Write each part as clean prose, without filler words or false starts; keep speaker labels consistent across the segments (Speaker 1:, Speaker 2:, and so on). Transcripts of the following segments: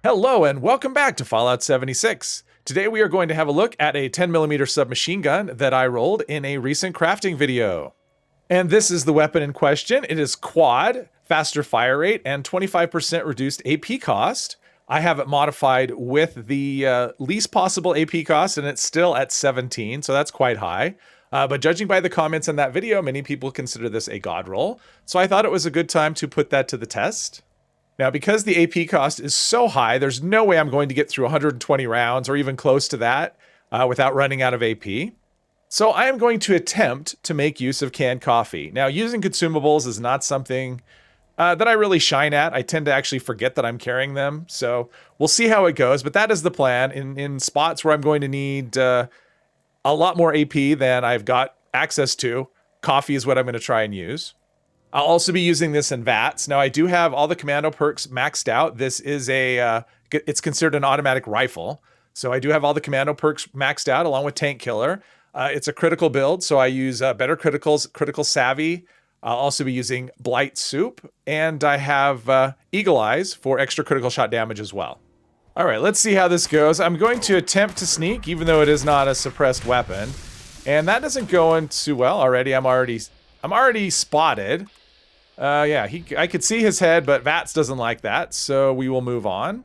Speaker 1: Hello and welcome back to Fallout 76. Today we are going to have a look at a 10mm submachine gun that I rolled in a recent crafting video. And this is the weapon in question. It is quad, faster fire rate, and 25% reduced AP cost. I have it modified with the least possible AP cost, and it's still at 17, so that's quite high. But judging by the comments in that video, many people consider this a god roll, so I thought it was a good time to put that to the test. Now, because the AP cost is so high, there's no way I'm going to get through 120 rounds or even close to that without running out of AP. So I am going to attempt to make use of canned coffee. Now, using consumables is not something that I really shine at. I tend to actually forget that I'm carrying them. So we'll see how it goes. But that is the plan. In spots where I'm going to need a lot more AP than I've got access to, coffee is what I'm going to try and use. I'll also be using this in VATS. Now, I do have all the commando perks maxed out. This is it's considered an automatic rifle. So I do have all the commando perks maxed out along with Tank Killer. It's a critical build, so I use better criticals, critical savvy. I'll also be using Blight Soup, and I have Eagle Eyes for extra critical shot damage as well. All right, let's see how this goes. I'm going to attempt to sneak, even though it is not a suppressed weapon. And that doesn't go in too well already. I'm already spotted. Yeah, I could see his head, but VATS doesn't like that, so we will move on.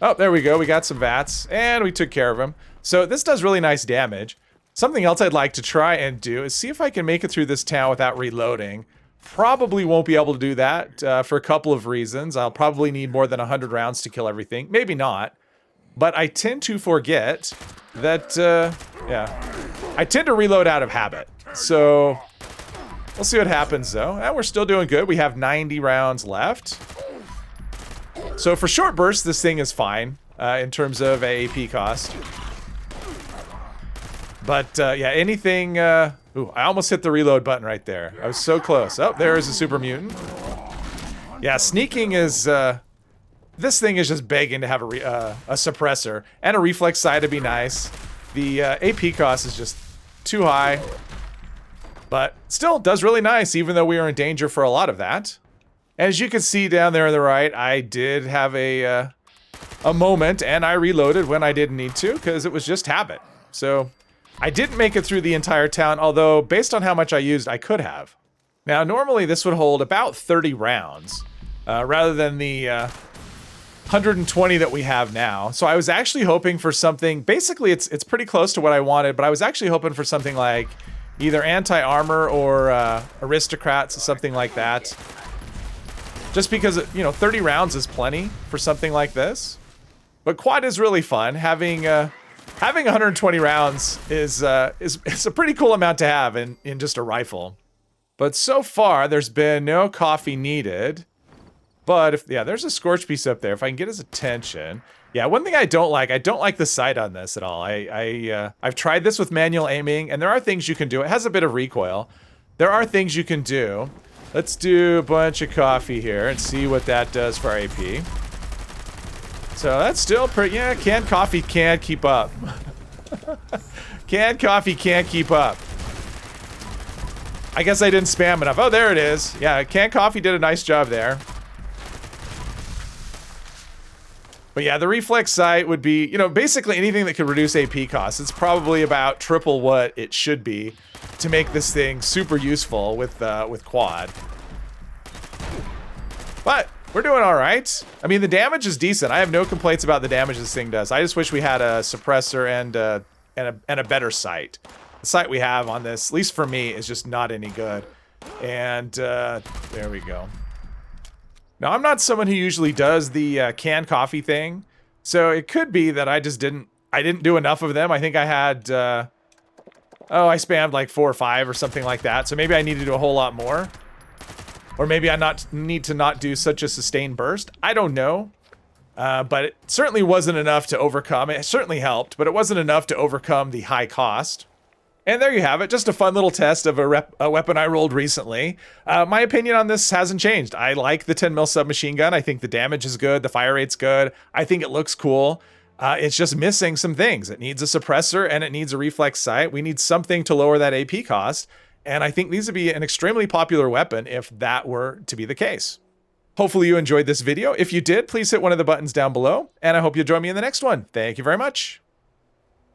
Speaker 1: Oh, there we go. We got some VATS, and we took care of him. So this does really nice damage. Something else I'd like to try and do is see if I can make it through this town without reloading. Probably won't be able to do that for a couple of reasons. I'll probably need more than 100 rounds to kill everything. Maybe not. But I tend to forget that, yeah. I tend to reload out of habit. So we'll see what happens, though. And we're still doing good. We have 90 rounds left. So for short bursts, this thing is fine in terms of AP cost. But yeah, anything... ooh, I almost hit the reload button right there. I was so close. Oh, there is a super mutant. Yeah, sneaking is... this thing is just begging to have a suppressor. And a reflex sight would be nice. The AP cost is just too high. But still does really nice, even though we are in danger for a lot of that. As you can see down there on the right, I did have a moment, and I reloaded when I didn't need to, because it was just habit. So I didn't make it through the entire town, although based on how much I used, I could have. Now, normally this would hold about 30 rounds, rather than the 120 that we have now. So I was actually hoping for something, basically it's pretty close to what I wanted, but I was actually hoping for something like either anti-armor or aristocrats, something like that. Just because, 30 rounds is plenty for something like this. But quad is really fun. Having 120 rounds is a pretty cool amount to have in just a rifle. But so far, there's been no coffee needed. But there's a scorch piece up there. If I can get his attention. Yeah, one thing I don't like the sight on this at all. I've tried this with manual aiming, and there are things you can do. It has a bit of recoil. There are things you can do. Let's do a bunch of coffee here and see what that does for our AP. So that's still pretty, yeah, canned coffee can't keep up. Canned coffee can't keep up. I guess I didn't spam enough. Oh, there it is. Yeah, canned coffee did a nice job there. But yeah, the reflex sight would be, basically anything that could reduce AP costs. It's probably about triple what it should be to make this thing super useful with quad. But we're doing all right. I mean, the damage is decent. I have no complaints about the damage this thing does. I just wish we had a suppressor and a better sight. The sight we have on this, at least for me, is just not any good. And there we go. Now, I'm not someone who usually does the canned coffee thing, so it could be that I didn't do enough of them. I think I had, I spammed like 4 or 5 or something like that, so maybe I need to do a whole lot more. Or maybe I need to not do such a sustained burst. I don't know, but it certainly wasn't enough to overcome. It certainly helped, but it wasn't enough to overcome the high cost. And there you have it, just a fun little test of a weapon I rolled recently. My opinion on this hasn't changed. I like the 10mm submachine gun. I think the damage is good, the fire rate's good. I think it looks cool. It's just missing some things. It needs a suppressor and it needs a reflex sight. We need something to lower that AP cost. And I think these would be an extremely popular weapon if that were to be the case. Hopefully you enjoyed this video. If you did, please hit one of the buttons down below, and I hope you'll join me in the next one. Thank you very much.